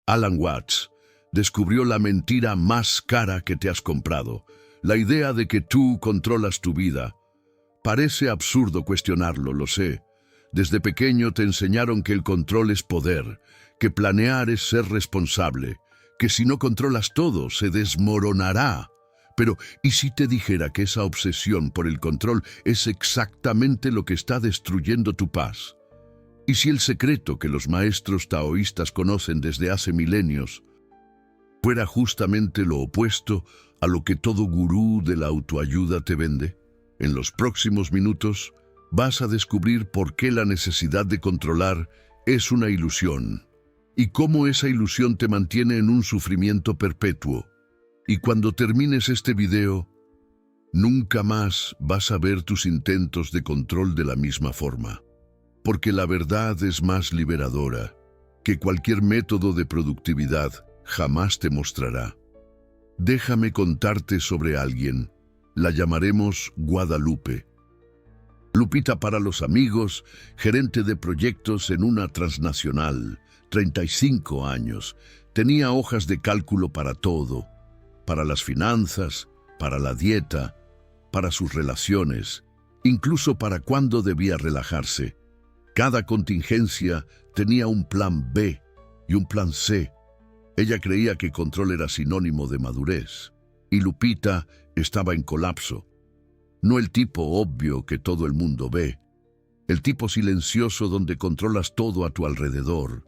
Alan Watts, descubrió la mentira más cara que te has comprado, la idea de que tú controlas tu vida. Parece absurdo cuestionarlo, lo sé. Desde pequeño te enseñaron que el control es poder, que planear es ser responsable, que si no controlas todo se desmoronará. Pero, ¿y si te dijera que esa obsesión por el control es exactamente lo que está destruyendo tu paz? ¿Y si el secreto que los maestros taoístas conocen desde hace milenios fuera justamente lo opuesto a lo que todo gurú de la autoayuda te vende? En los próximos minutos vas a descubrir por qué la necesidad de controlar es una ilusión y cómo esa ilusión te mantiene en un sufrimiento perpetuo. Y cuando termines este video, nunca más vas a ver tus intentos de control de la misma forma. Porque la verdad es más liberadora que cualquier método de productividad jamás te mostrará. Déjame contarte sobre alguien. La llamaremos Guadalupe. Lupita para los amigos, gerente de proyectos en una transnacional, 35 años. Tenía hojas de cálculo para todo, para las finanzas, para la dieta, para sus relaciones, incluso para cuándo debía relajarse. Cada contingencia tenía un plan B y un plan C. Ella creía que control era sinónimo de madurez, y Lupita estaba en colapso. No el tipo obvio que todo el mundo ve, el tipo silencioso donde controlas todo a tu alrededor.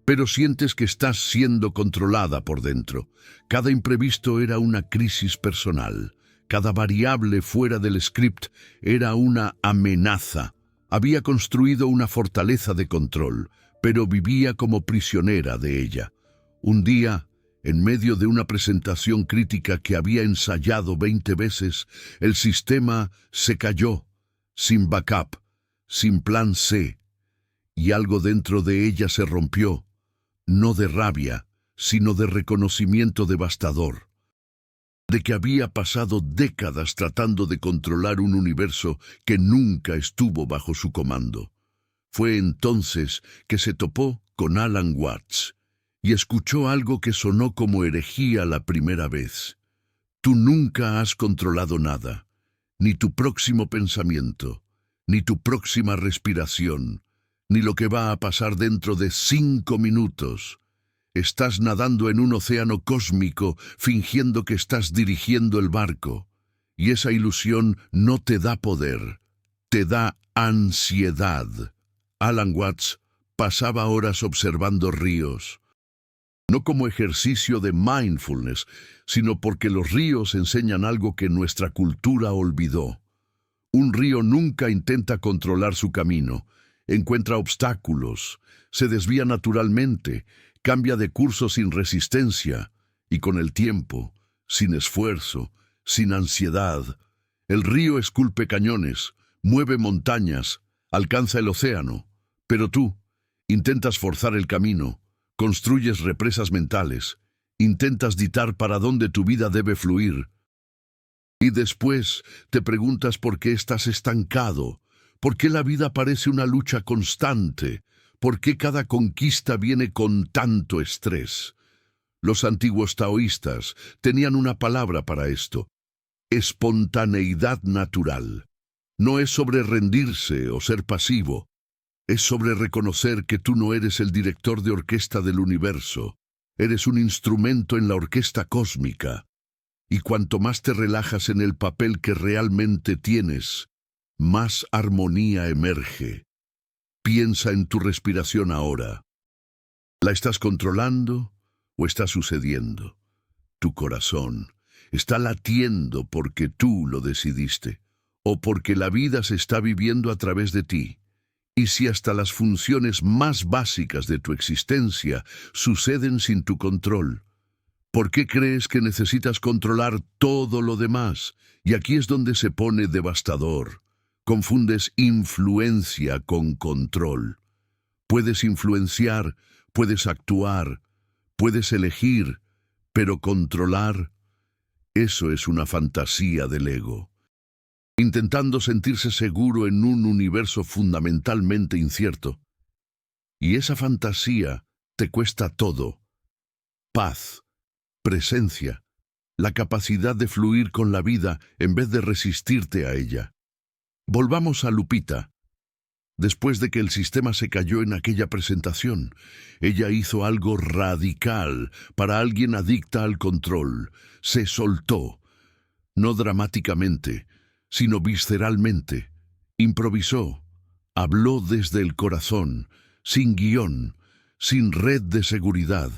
Pero sientes que estás siendo controlada por dentro. Cada imprevisto era una crisis personal. Cada variable fuera del script era una amenaza. Había construido una fortaleza de control, pero vivía como prisionera de ella. Un día, en medio de una presentación crítica que había ensayado 20 veces, el sistema se cayó, sin backup, sin plan C, y algo dentro de ella se rompió, no de rabia, sino de reconocimiento devastador, de que había pasado décadas tratando de controlar un universo que nunca estuvo bajo su comando. Fue entonces que se topó con Alan Watts y escuchó algo que sonó como herejía la primera vez. Tú nunca has controlado nada, ni tu próximo pensamiento, ni tu próxima respiración, ni lo que va a pasar dentro de 5 minutos. Estás nadando en un océano cósmico fingiendo que estás dirigiendo el barco, y esa ilusión no te da poder, te da ansiedad. Alan Watts pasaba horas observando ríos, no como ejercicio de mindfulness, sino porque los ríos enseñan algo que nuestra cultura olvidó. Un río nunca intenta controlar su camino, encuentra obstáculos, se desvía naturalmente, cambia de curso sin resistencia, y con el tiempo, sin esfuerzo, sin ansiedad. El río esculpe cañones, mueve montañas, alcanza el océano, pero tú intentas forzar el camino, construyes represas mentales, intentas dictar para dónde tu vida debe fluir. Y después te preguntas por qué estás estancado, por qué la vida parece una lucha constante, por qué cada conquista viene con tanto estrés. Los antiguos taoístas tenían una palabra para esto: espontaneidad natural. No es sobre rendirse o ser pasivo, es sobre reconocer que tú no eres el director de orquesta del universo, eres un instrumento en la orquesta cósmica. Y cuanto más te relajas en el papel que realmente tienes, más armonía emerge. Piensa en tu respiración ahora. ¿La estás controlando o está sucediendo? Tu corazón está latiendo porque tú lo decidiste, o porque la vida se está viviendo a través de ti. Y si hasta las funciones más básicas de tu existencia suceden sin tu control, ¿por qué crees que necesitas controlar todo lo demás? Y aquí es donde se pone devastador. Confundes influencia con control. Puedes influenciar, puedes actuar, puedes elegir, pero controlar, eso es una fantasía del ego. Intentando sentirse seguro en un universo fundamentalmente incierto. Y esa fantasía te cuesta todo. paz, presencia, la capacidad de fluir con la vida en vez de resistirte a ella. Volvamos a Lupita. Después de que el sistema se cayó en aquella presentación, ella hizo algo radical para alguien adicta al control. Se soltó, no dramáticamente, sino visceralmente. Improvisó, habló desde el corazón, sin guión, sin red de seguridad.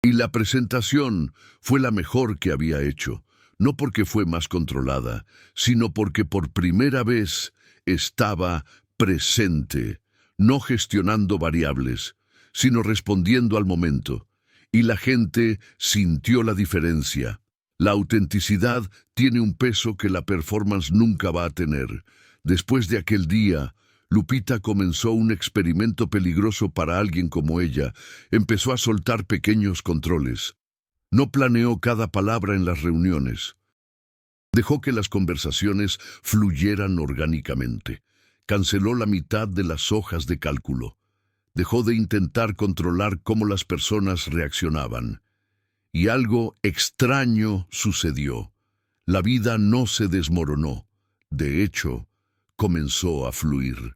Y la presentación fue la mejor que había hecho, no porque fue más controlada, sino porque por primera vez estaba presente, no gestionando variables, sino respondiendo al momento. Y la gente sintió la diferencia. La autenticidad tiene un peso que la performance nunca va a tener. Después de aquel día, Lupita comenzó un experimento peligroso para alguien como ella. Empezó a soltar pequeños controles. No planeó cada palabra en las reuniones. Dejó que las conversaciones fluyeran orgánicamente. Canceló la mitad de las hojas de cálculo. Dejó de intentar controlar cómo las personas reaccionaban. Y algo extraño sucedió. La vida no se desmoronó. De hecho, comenzó a fluir.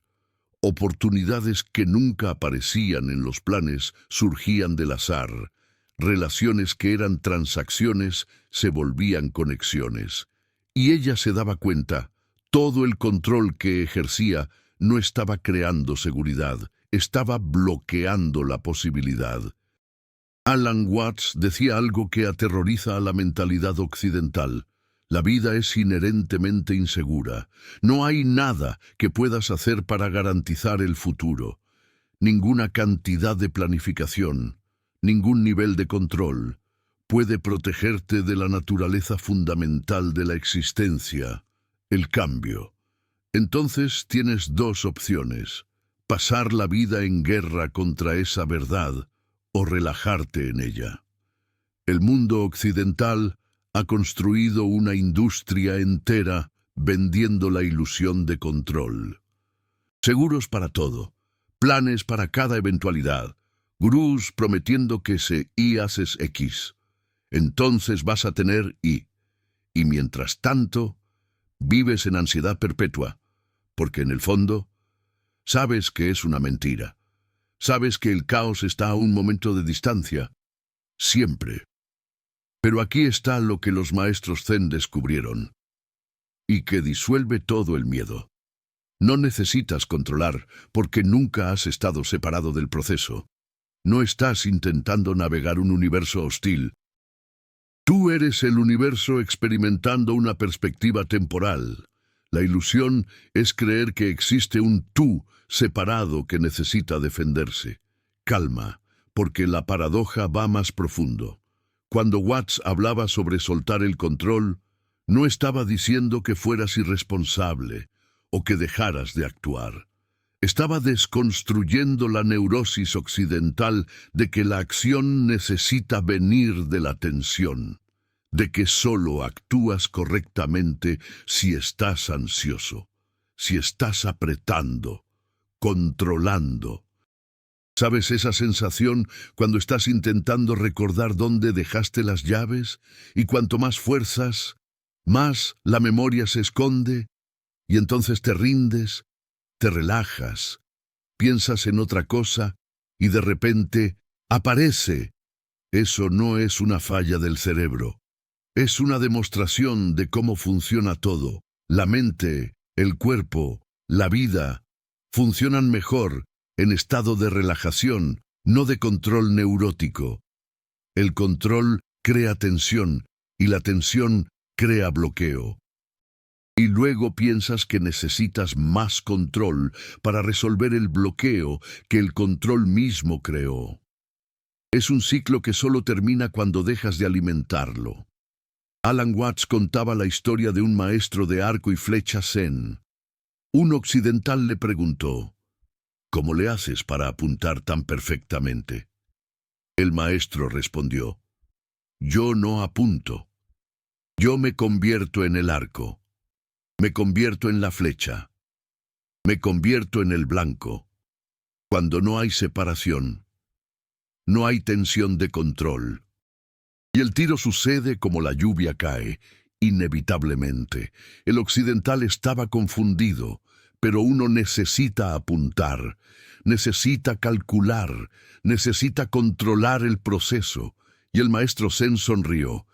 Oportunidades que nunca aparecían en los planes surgían del azar. Relaciones que eran transacciones se volvían conexiones. Y ella se daba cuenta, todo el control que ejercía no estaba creando seguridad, estaba bloqueando la posibilidad. Alan Watts decía algo que aterroriza a la mentalidad occidental. La vida es inherentemente insegura. No hay nada que puedas hacer para garantizar el futuro. Ninguna cantidad de planificación, ningún nivel de control puede protegerte de la naturaleza fundamental de la existencia, el cambio. Entonces tienes dos opciones: pasar la vida en guerra contra esa verdad o relajarte en ella. El mundo occidental ha construido una industria entera vendiendo la ilusión de control. Seguros para todo, planes para cada eventualidad, gurús prometiendo que si haces X, entonces vas a tener Y. Y mientras tanto, vives en ansiedad perpetua, porque en el fondo, sabes que es una mentira. Sabes que el caos está a un momento de distancia, siempre. Pero aquí está lo que los maestros Zen descubrieron, y que disuelve todo el miedo. No necesitas controlar, porque nunca has estado separado del proceso. No estás intentando navegar un universo hostil. Tú eres el universo experimentando una perspectiva temporal. La ilusión es creer que existe un tú separado que necesita defenderse. Calma, porque la paradoja va más profundo. Cuando Watts hablaba sobre soltar el control, no estaba diciendo que fueras irresponsable o que dejaras de actuar. Estaba desconstruyendo la neurosis occidental de que la acción necesita venir de la tensión, de que solo actúas correctamente si estás ansioso, si estás apretando, controlando. ¿Sabes esa sensación cuando estás intentando recordar dónde dejaste las llaves? Y cuanto más fuerzas, más la memoria se esconde, y entonces te rindes, te relajas, piensas en otra cosa, y de repente aparece. Eso no es una falla del cerebro. Es una demostración de cómo funciona todo. La mente, el cuerpo, la vida, funcionan mejor en estado de relajación, no de control neurótico. El control crea tensión y la tensión crea bloqueo. Y luego piensas que necesitas más control para resolver el bloqueo que el control mismo creó. Es un ciclo que solo termina cuando dejas de alimentarlo. Alan Watts contaba la historia de un maestro de arco y flecha zen. Un occidental le preguntó: ¿cómo le haces para apuntar tan perfectamente? El maestro respondió: yo no apunto. Yo me convierto en el arco. Me convierto en la flecha. Me convierto en el blanco. Cuando no hay separación, no hay tensión de control. Y el tiro sucede como la lluvia cae, inevitablemente. El occidental estaba confundido, pero uno necesita apuntar, necesita calcular, necesita controlar el proceso. Y el maestro Zen sonrió.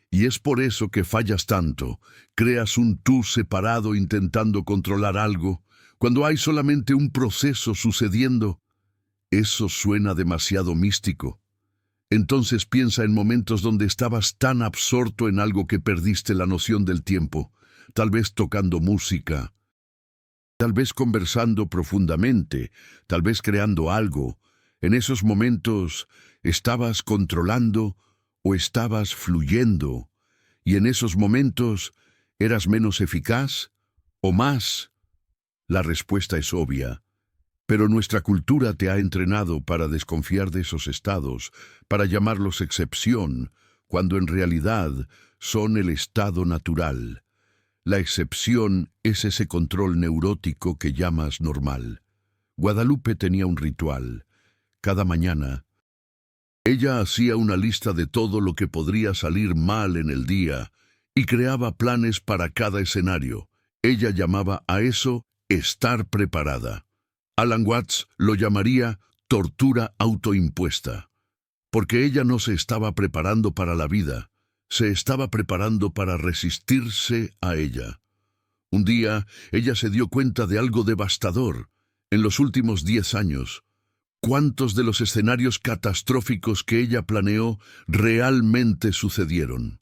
Y es por eso que fallas tanto, creas un tú separado intentando controlar algo, cuando hay solamente un proceso sucediendo. Eso suena demasiado místico. Entonces piensa en momentos donde estabas tan absorto en algo que perdiste la noción del tiempo, tal vez tocando música, tal vez conversando profundamente, tal vez creando algo. En esos momentos estabas controlando o estabas fluyendo, y en esos momentos eras menos eficaz o más. La respuesta es obvia. Pero nuestra cultura te ha entrenado para desconfiar de esos estados, para llamarlos excepción, cuando en realidad son el estado natural. La excepción es ese control neurótico que llamas normal. Guadalupe tenía un ritual. Cada mañana, ella hacía una lista de todo lo que podría salir mal en el día y creaba planes para cada escenario. Ella llamaba a eso estar preparada. Alan Watts lo llamaría tortura autoimpuesta, porque ella no se estaba preparando para la vida, se estaba preparando para resistirse a ella. Un día, ella se dio cuenta de algo devastador. En los últimos 10 años, ¿cuántos de los escenarios catastróficos que ella planeó realmente sucedieron?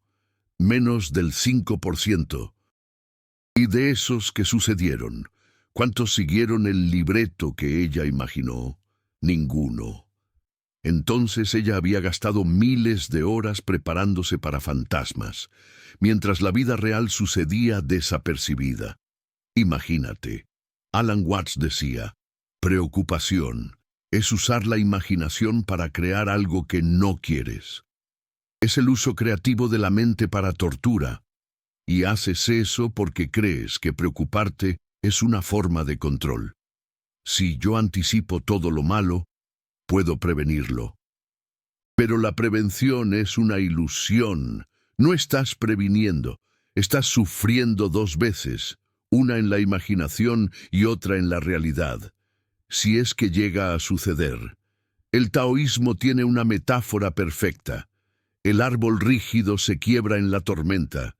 Menos del 5%. Y de esos que sucedieron, ¿cuántos siguieron el libreto que ella imaginó? Ninguno. Entonces ella había gastado miles de horas preparándose para fantasmas, mientras la vida real sucedía desapercibida. Imagínate. Alan Watts decía, preocupación es usar la imaginación para crear algo que no quieres. Es el uso creativo de la mente para tortura, y haces eso porque crees que preocuparte es una forma de control. Si yo anticipo todo lo malo, puedo prevenirlo. Pero la prevención es una ilusión. No estás previniendo, estás sufriendo 2 veces, una en la imaginación y otra en la realidad. Si es que llega a suceder. El taoísmo tiene una metáfora perfecta. El árbol rígido se quiebra en la tormenta.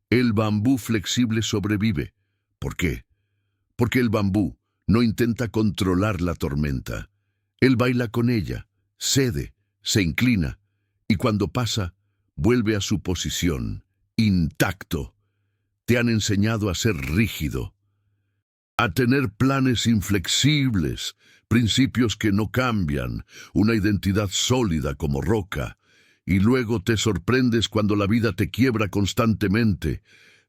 El bambú flexible sobrevive. ¿Por qué? Porque el bambú no intenta controlar la tormenta. Él baila con ella, cede, se inclina, y cuando pasa, vuelve a su posición, intacto. Te han enseñado a ser rígido, a tener planes inflexibles, principios que no cambian, una identidad sólida como roca, y luego te sorprendes cuando la vida te quiebra constantemente.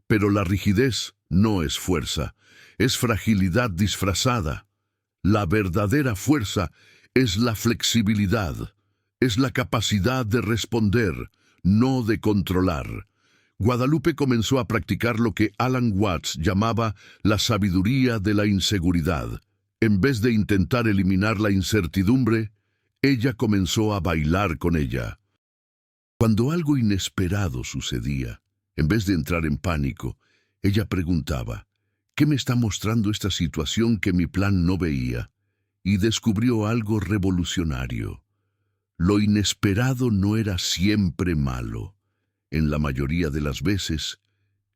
Pero la rigidez no es fuerza, es fragilidad disfrazada. La verdadera fuerza es la flexibilidad, es la capacidad de responder, no de controlar. Guadalupe comenzó a practicar lo que Alan Watts llamaba la sabiduría de la inseguridad. En vez de intentar eliminar la incertidumbre, ella comenzó a bailar con ella. Cuando algo inesperado sucedía, en vez de entrar en pánico, ella preguntaba, ¿qué me está mostrando esta situación que mi plan no veía? Y descubrió algo revolucionario. Lo inesperado no era siempre malo. En la mayoría de las veces,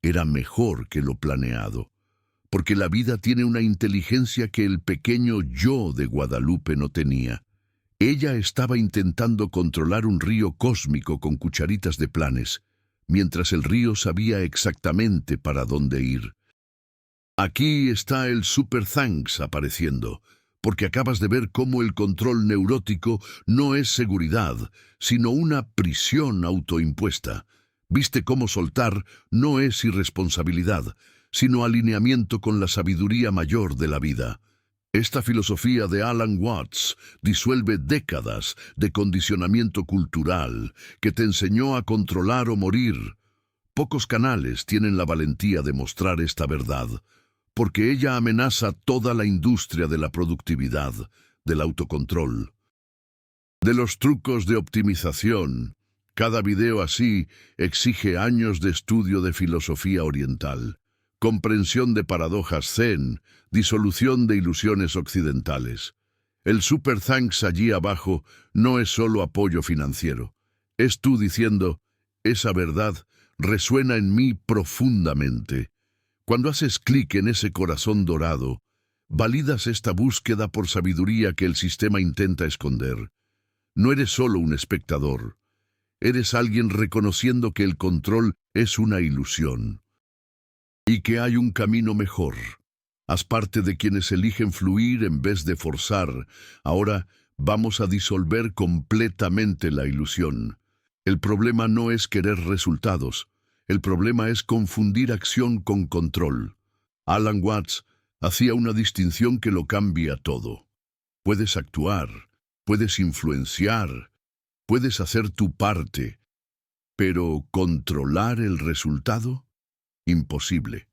era mejor que lo planeado, porque la vida tiene una inteligencia que el pequeño yo de Guadalupe no tenía. Ella estaba intentando controlar un río cósmico con cucharitas de planes, mientras el río sabía exactamente para dónde ir. Aquí está el Super Thanks apareciendo, porque acabas de ver cómo el control neurótico no es seguridad, sino una prisión autoimpuesta. Viste cómo soltar no es irresponsabilidad, sino alineamiento con la sabiduría mayor de la vida. Esta filosofía de Alan Watts disuelve décadas de condicionamiento cultural que te enseñó a controlar o morir. Pocos canales tienen la valentía de mostrar esta verdad, porque ella amenaza toda la industria de la productividad, del autocontrol. De los trucos de optimización. Cada video así exige años de estudio de filosofía oriental, comprensión de paradojas zen, disolución de ilusiones occidentales. El super thanks allí abajo no es solo apoyo financiero. Es tú diciendo, esa verdad resuena en mí profundamente. Cuando haces clic en ese corazón dorado, validas esta búsqueda por sabiduría que el sistema intenta esconder. No eres solo un espectador. Eres alguien reconociendo que el control es una ilusión y que hay un camino mejor. Haz parte de quienes eligen fluir en vez de forzar. Ahora vamos a disolver completamente la ilusión. El problema no es querer resultados. El problema es confundir acción con control. Alan Watts hacía una distinción que lo cambia todo. Puedes actuar, puedes influenciar, puedes hacer tu parte, pero ¿controlar el resultado? Imposible.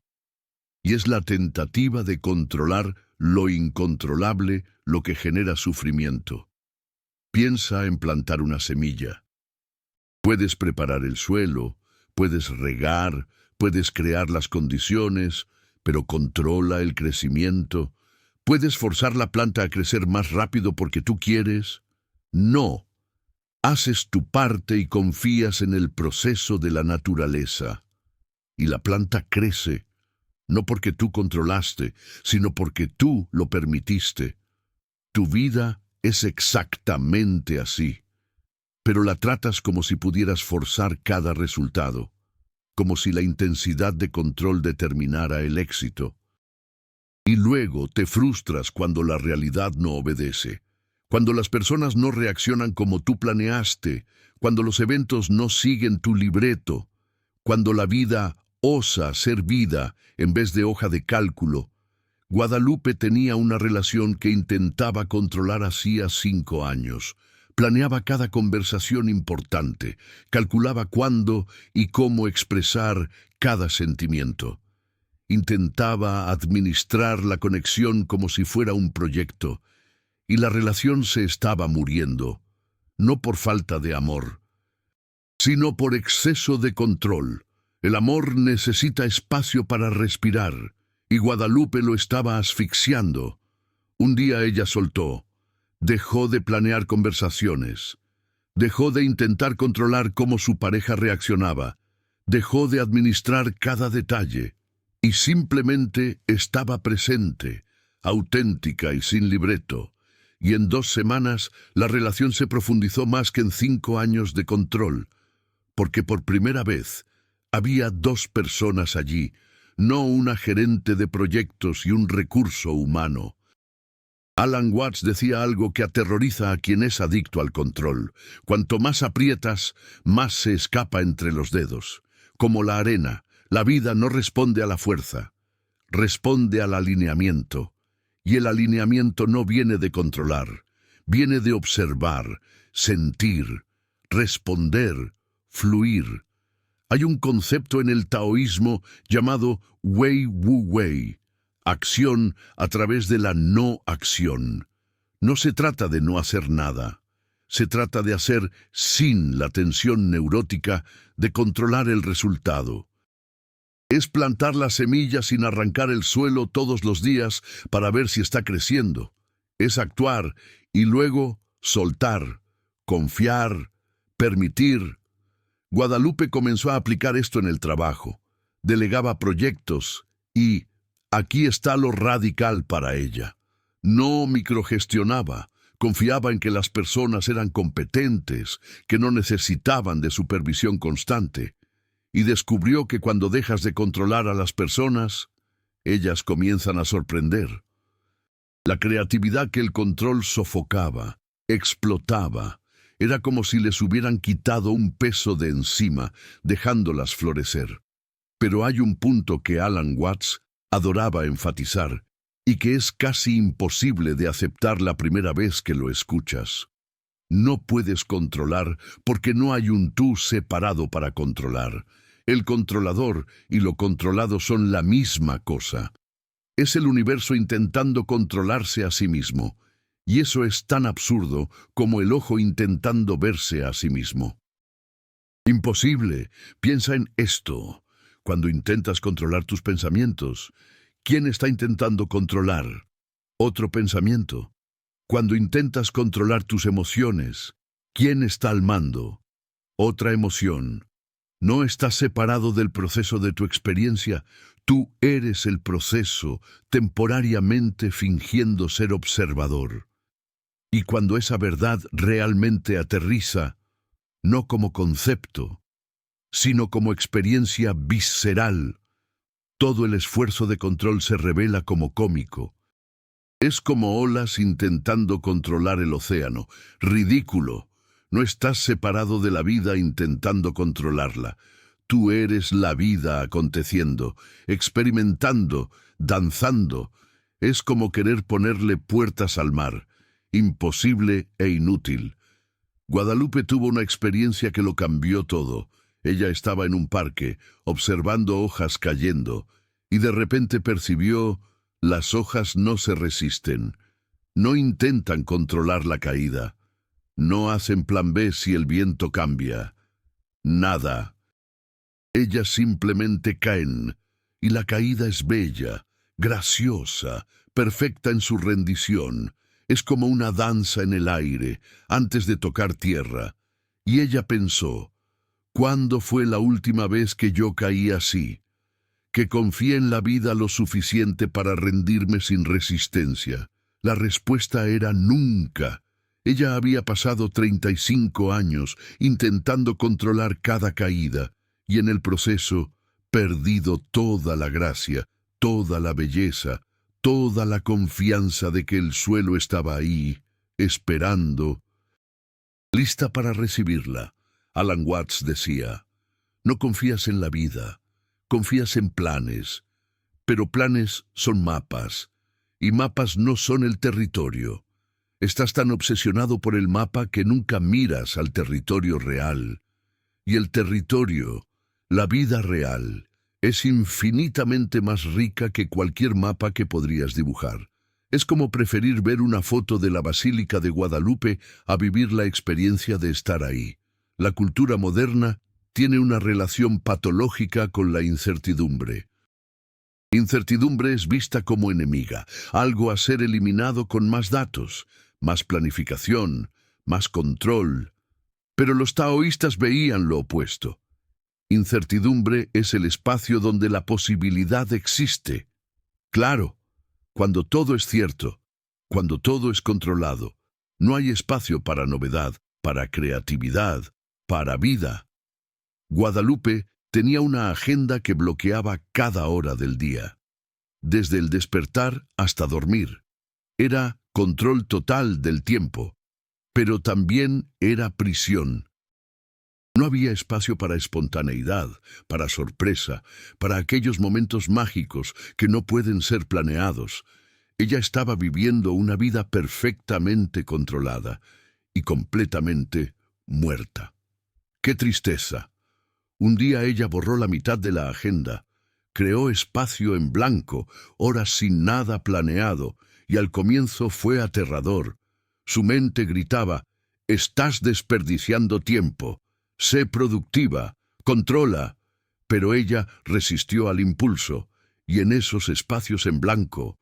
Y es la tentativa de controlar lo incontrolable lo que genera sufrimiento. Piensa en plantar una semilla. Puedes preparar el suelo, puedes regar, puedes crear las condiciones, pero controla el crecimiento. ¿Puedes forzar la planta a crecer más rápido porque tú quieres? No. Haces tu parte y confías en el proceso de la naturaleza. Y la planta crece, no porque tú controlaste, sino porque tú lo permitiste. Tu vida es exactamente así, pero la tratas como si pudieras forzar cada resultado, como si la intensidad de control determinara el éxito. Y luego te frustras cuando la realidad no obedece. Cuando las personas no reaccionan como tú planeaste, cuando los eventos no siguen tu libreto, cuando la vida osa ser vida en vez de hoja de cálculo. Guadalupe tenía una relación que intentaba controlar hacía 5 años. Planeaba cada conversación importante, calculaba cuándo y cómo expresar cada sentimiento. Intentaba administrar la conexión como si fuera un proyecto. Y la relación se estaba muriendo, no por falta de amor, sino por exceso de control. El amor necesita espacio para respirar, y Guadalupe lo estaba asfixiando. Un día ella soltó, dejó de planear conversaciones, dejó de intentar controlar cómo su pareja reaccionaba, dejó de administrar cada detalle, y simplemente estaba presente, auténtica y sin libreto. Y en 2 semanas la relación se profundizó más que en 5 años de control, porque por primera vez había 2 personas allí, no una gerente de proyectos y un recurso humano. Alan Watts decía algo que aterroriza a quien es adicto al control. Cuanto más aprietas, más se escapa entre los dedos. Como la arena, la vida no responde a la fuerza, responde al alineamiento. Y el alineamiento no viene de controlar, viene de observar, sentir, responder, fluir. Hay un concepto en el taoísmo llamado Wei Wu Wei, acción a través de la no acción. No se trata de no hacer nada, se trata de hacer sin la tensión neurótica de controlar el resultado. Es plantar la semilla sin arrancar el suelo todos los días para ver si está creciendo. Es actuar y luego soltar, confiar, permitir. Guadalupe comenzó a aplicar esto en el trabajo. Delegaba proyectos y aquí está lo radical para ella. No microgestionaba. Confiaba en que las personas eran competentes, que no necesitaban de supervisión constante. Y descubrió que cuando dejas de controlar a las personas, ellas comienzan a sorprender. La creatividad que el control sofocaba, explotaba, era como si les hubieran quitado un peso de encima, dejándolas florecer. Pero hay un punto que Alan Watts adoraba enfatizar, y que es casi imposible de aceptar la primera vez que lo escuchas. No puedes controlar porque no hay un tú separado para controlar. El controlador y lo controlado son la misma cosa. Es el universo intentando controlarse a sí mismo. Y eso es tan absurdo como el ojo intentando verse a sí mismo. Imposible. Piensa en esto. Cuando intentas controlar tus pensamientos, ¿quién está intentando controlar? Otro pensamiento. Cuando intentas controlar tus emociones, ¿quién está al mando? Otra emoción. No estás separado del proceso de tu experiencia, tú eres el proceso, temporariamente fingiendo ser observador. Y cuando esa verdad realmente aterriza, no como concepto, sino como experiencia visceral, todo el esfuerzo de control se revela como cómico. Es como olas intentando controlar el océano. Ridículo. No estás separado de la vida intentando controlarla. Tú eres la vida aconteciendo, experimentando, danzando. Es como querer ponerle puertas al mar. Imposible e inútil. Guadalupe tuvo una experiencia que lo cambió todo. Ella estaba en un parque, observando hojas cayendo, y de repente percibió: las hojas no se resisten, no intentan controlar la caída, no hacen plan B si el viento cambia. Nada. Ellas simplemente caen, y la caída es bella, graciosa, perfecta en su rendición. Es como una danza en el aire, antes de tocar tierra. Y ella pensó: ¿cuándo fue la última vez que yo caí así? Que confié en la vida lo suficiente para rendirme sin resistencia. La respuesta era nunca. Ella había pasado 35 años intentando controlar cada caída, y en el proceso perdido toda la gracia, toda la belleza, toda la confianza de que el suelo estaba ahí, esperando, lista para recibirla. Alan Watts decía: no confías en la vida, confías en planes, pero planes son mapas, y mapas no son el territorio. Estás tan obsesionado por el mapa que nunca miras al territorio real. Y el territorio, la vida real, es infinitamente más rica que cualquier mapa que podrías dibujar. Es como preferir ver una foto de la Basílica de Guadalupe a vivir la experiencia de estar ahí. La cultura moderna tiene una relación patológica con la incertidumbre. Incertidumbre es vista como enemiga, algo a ser eliminado con más datos, más planificación, más control. Pero los taoístas veían lo opuesto. Incertidumbre es el espacio donde la posibilidad existe. Claro, cuando todo es cierto, cuando todo es controlado, no hay espacio para novedad, para creatividad, para vida. Guadalupe tenía una agenda que bloqueaba cada hora del día, desde el despertar hasta dormir. Era control total del tiempo, pero también era prisión. No había espacio para espontaneidad, para sorpresa, para aquellos momentos mágicos que no pueden ser planeados. Ella estaba viviendo una vida perfectamente controlada y completamente muerta. ¡Qué tristeza! Un día ella borró la mitad de la agenda, creó espacio en blanco, horas sin nada planeado, y al comienzo fue aterrador. Su mente gritaba: «Estás desperdiciando tiempo, sé productiva, controla». Pero ella resistió al impulso, y en esos espacios en blanco,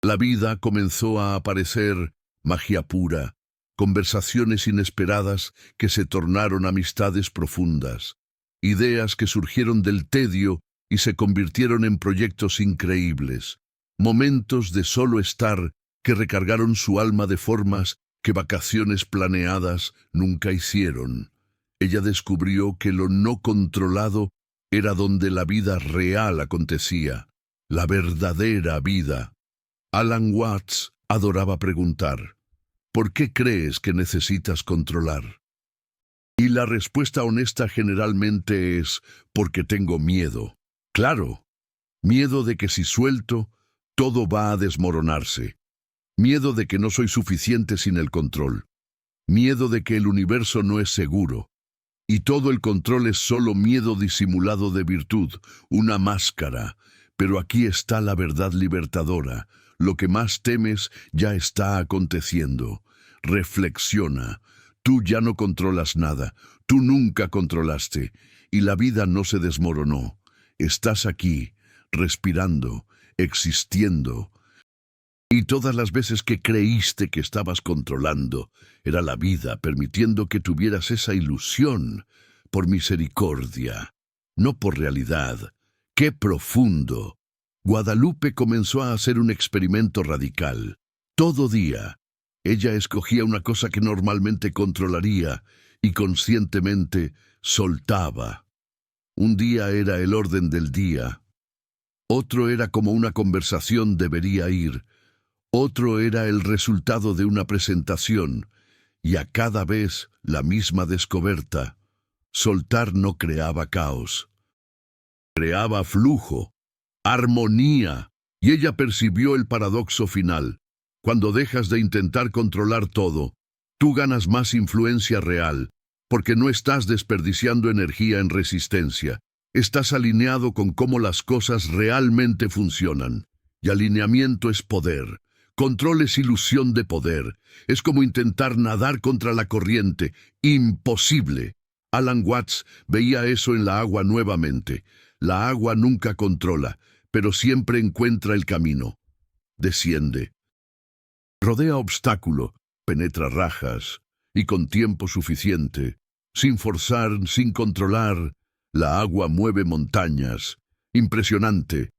la vida comenzó a aparecer, magia pura, conversaciones inesperadas que se tornaron amistades profundas, ideas que surgieron del tedio y se convirtieron en proyectos increíbles, momentos de solo estar que recargaron su alma de formas que vacaciones planeadas nunca hicieron. Ella descubrió que lo no controlado era donde la vida real acontecía, la verdadera vida. Alan Watts adoraba preguntar: ¿por qué crees que necesitas controlar? Y la respuesta honesta generalmente es: porque tengo miedo. Claro, miedo de que si suelto, todo va a desmoronarse. Miedo de que no soy suficiente sin el control. Miedo de que el universo no es seguro. Y todo el control es solo miedo disimulado de virtud, una máscara. Pero aquí está la verdad libertadora. Lo que más temes ya está aconteciendo. Reflexiona. Tú ya no controlas nada. Tú nunca controlaste. Y la vida no se desmoronó. Estás aquí, respirando, existiendo. Y todas las veces que creíste que estabas controlando, era la vida permitiendo que tuvieras esa ilusión por misericordia, no por realidad. ¡Qué profundo! Guadalupe comenzó a hacer un experimento radical. Todo día, ella escogía una cosa que normalmente controlaría y conscientemente soltaba. Un día era el orden del día, otro era como una conversación debería ir, otro era el resultado de una presentación, y a cada vez la misma descoberta. Soltar no creaba caos, creaba flujo, armonía, y ella percibió el paradoxo final. Cuando dejas de intentar controlar todo, tú ganas más influencia real, porque no estás desperdiciando energía en resistencia. Estás alineado con cómo las cosas realmente funcionan. Y alineamiento es poder. Control es ilusión de poder. Es como intentar nadar contra la corriente. Imposible. Alan Watts veía eso en la agua nuevamente. La agua nunca controla, pero siempre encuentra el camino. Desciende. Rodea obstáculo, penetra rajas, y con tiempo suficiente, sin forzar, sin controlar, la agua mueve montañas. Impresionante.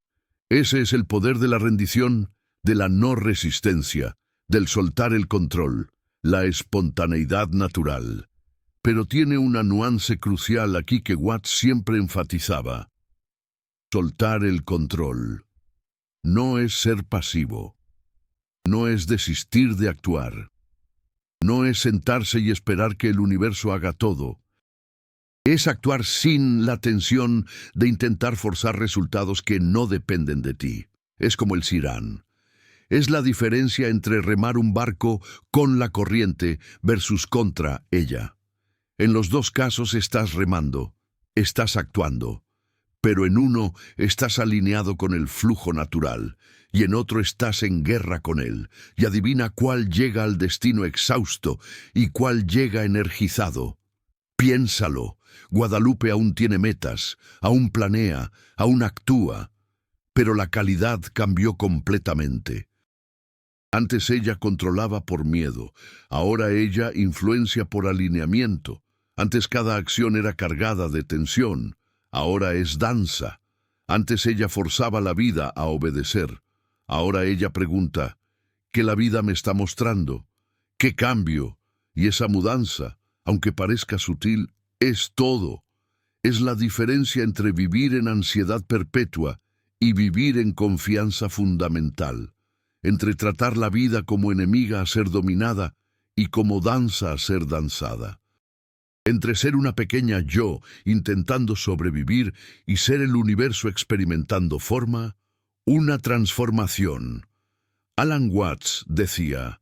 Ese es el poder de la rendición, de la no resistencia, del soltar el control, la espontaneidad natural. Pero tiene una nuance crucial aquí que Watts siempre enfatizaba. Soltar el control. No es ser pasivo. No es desistir de actuar. No es sentarse y esperar que el universo haga todo. Es actuar sin la tensión de intentar forzar resultados que no dependen de ti. Es como el Sirán. Es la diferencia entre remar un barco con la corriente versus contra ella. En los dos casos estás remando, estás actuando, pero en uno estás alineado con el flujo natural y en otro estás en guerra con él, y adivina cuál llega al destino exhausto y cuál llega energizado. Piénsalo, Guadalupe aún tiene metas, aún planea, aún actúa, pero la calidad cambió completamente. Antes ella controlaba por miedo, ahora ella influencia por alineamiento. Antes cada acción era cargada de tensión, ahora es danza. Antes ella forzaba la vida a obedecer, ahora ella pregunta, ¿qué la vida me está mostrando? ¿Qué cambio? Y esa mudanza, aunque parezca sutil, es todo. Es la diferencia entre vivir en ansiedad perpetua y vivir en confianza fundamental, entre tratar la vida como enemiga a ser dominada y como danza a ser danzada, entre ser una pequeña yo intentando sobrevivir y ser el universo experimentando forma, una transformación. Alan Watts decía,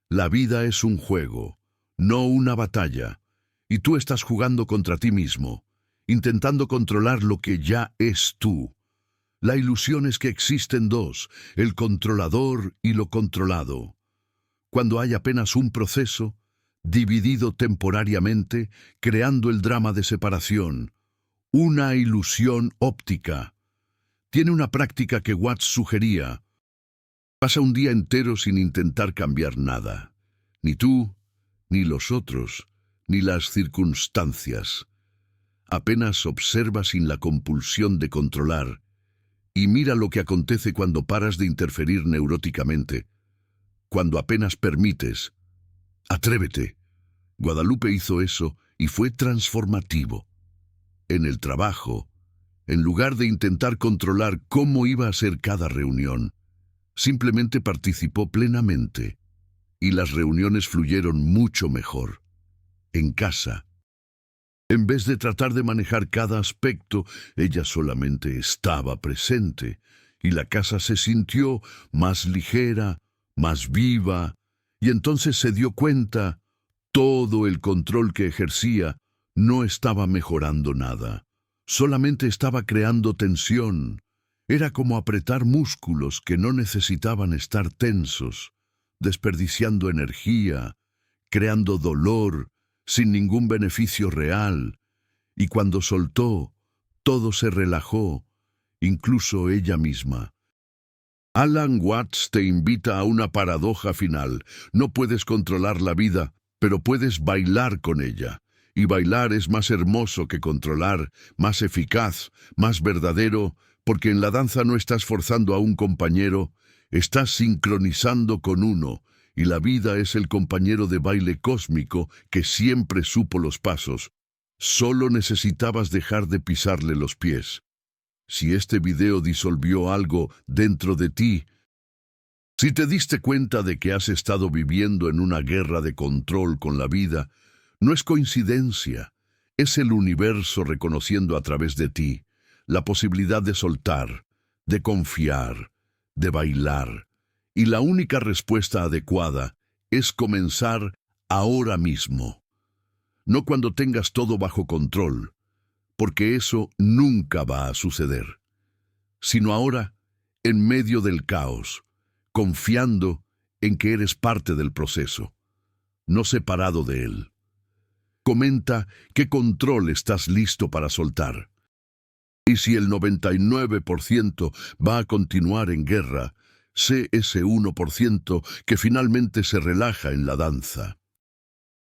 la vida es un juego, no una batalla, y tú estás jugando contra ti mismo, intentando controlar lo que ya es tú. La ilusión es que existen dos, el controlador y lo controlado. Cuando hay apenas un proceso, dividido temporariamente, creando el drama de separación, una ilusión óptica. Tiene una práctica que Watts sugería. Pasa un día entero sin intentar cambiar nada. Ni tú, ni los otros, ni las circunstancias. Apenas observa sin la compulsión de controlar. Y mira lo que acontece cuando paras de interferir neuróticamente. Cuando apenas permites. Atrévete. Guadalupe hizo eso y fue transformativo. En el trabajo, en lugar de intentar controlar cómo iba a ser cada reunión, simplemente participó plenamente. Y las reuniones fluyeron mucho mejor. En casa, en vez de tratar de manejar cada aspecto, ella solamente estaba presente, y la casa se sintió más ligera, más viva, y entonces se dio cuenta, todo el control que ejercía no estaba mejorando nada, solamente estaba creando tensión. Era como apretar músculos que no necesitaban estar tensos, desperdiciando energía, creando dolor, sin ningún beneficio real. Y cuando soltó, todo se relajó, incluso ella misma. Alan Watts te invita a una paradoja final. No puedes controlar la vida, pero puedes bailar con ella. Y bailar es más hermoso que controlar, más eficaz, más verdadero, porque en la danza no estás forzando a un compañero, estás sincronizando con uno, y la vida es el compañero de baile cósmico que siempre supo los pasos. Solo necesitabas dejar de pisarle los pies. Si este video disolvió algo dentro de ti, si te diste cuenta de que has estado viviendo en una guerra de control con la vida, no es coincidencia, es el universo reconociendo a través de ti la posibilidad de soltar, de confiar, de bailar. Y la única respuesta adecuada es comenzar ahora mismo. No cuando tengas todo bajo control, porque eso nunca va a suceder, sino ahora, en medio del caos, confiando en que eres parte del proceso, no separado de él. Comenta qué control estás listo para soltar. Y si el 99% va a continuar en guerra, sé ese 1% que finalmente se relaja en la danza.